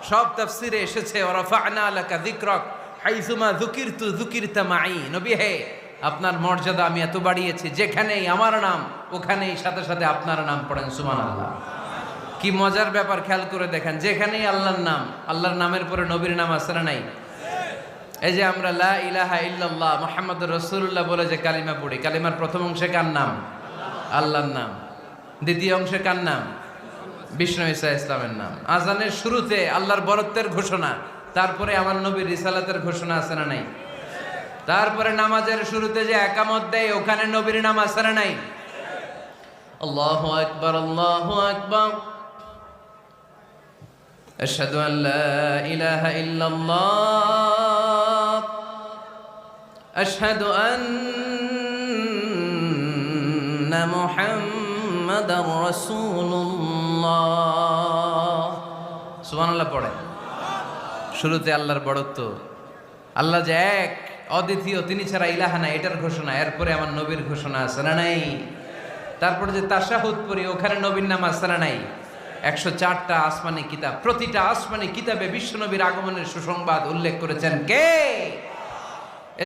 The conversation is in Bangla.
সব তাফসিরে এসেছে ওয়ারাফা'না লাকা যিকরাক হাইসুমা যুকিরতু যুকিরতা মাই। নবী হে, আপনার মর্যাদা আমি এত বাড়িয়েছি, যেখানেই আমার নাম ওখানেই সাথে সাথে আপনার নাম পড়েন সুবহানাল্লাহ। কি মজার ব্যাপার, খেয়াল করে দেখেন, যেখানেই আল্লাহর নাম, আল্লাহর নামের পরে নবীর নাম আছে না নাই? এই যে আমরা লা ইলাহা ইল্লাল্লাহ মুহাম্মাদুর রাসূলুল্লাহ বলে যে কালিমা পড়ি, কালিমার প্রথম অংশে কার নাম? আল্লাহর নাম। দ্বিতীয় অংশে কার নাম? বিষ্ণু ঈসা ইসলামের নাম। আজানের শুরুতে আল্লাহর বরত্বের ঘোষণা, তারপরে আমার নবীর রিসালাতের ঘোষণা আছে না নাই? তারপরে নামাজের শুরুতে যে একামত দেয়, ওখানে নবীর নাম আছে না নাই? আল্লাহু আকবার, আল্লাহু আকবার, আশহাদু আন লা ইলাহা ইল্লাল্লাহ, আশহাদু আন্না মুহাম্মাদার রাসূলুল্লাহ। সুবহানাল্লাহ পড়ে। শুরুতে আল্লাহর বড়ত্ব, আল্লাহ যে এক অদ্বিতীয়, তিনি ছাড়া ইলাহা নাই, এটার ঘোষণা। এরপরে আমার নবীর ঘোষণা আছে না নাই? তারপরে যে তাশাহুদ পড়ি, ওখানে নবীর নাম আছে না নাই? 104টা আসমানি কিতাব, প্রতিটা আসমানি কিতাবে বিশ্ব নবীর আগমনের সুসংবাদ উল্লেখ করেছেন কে?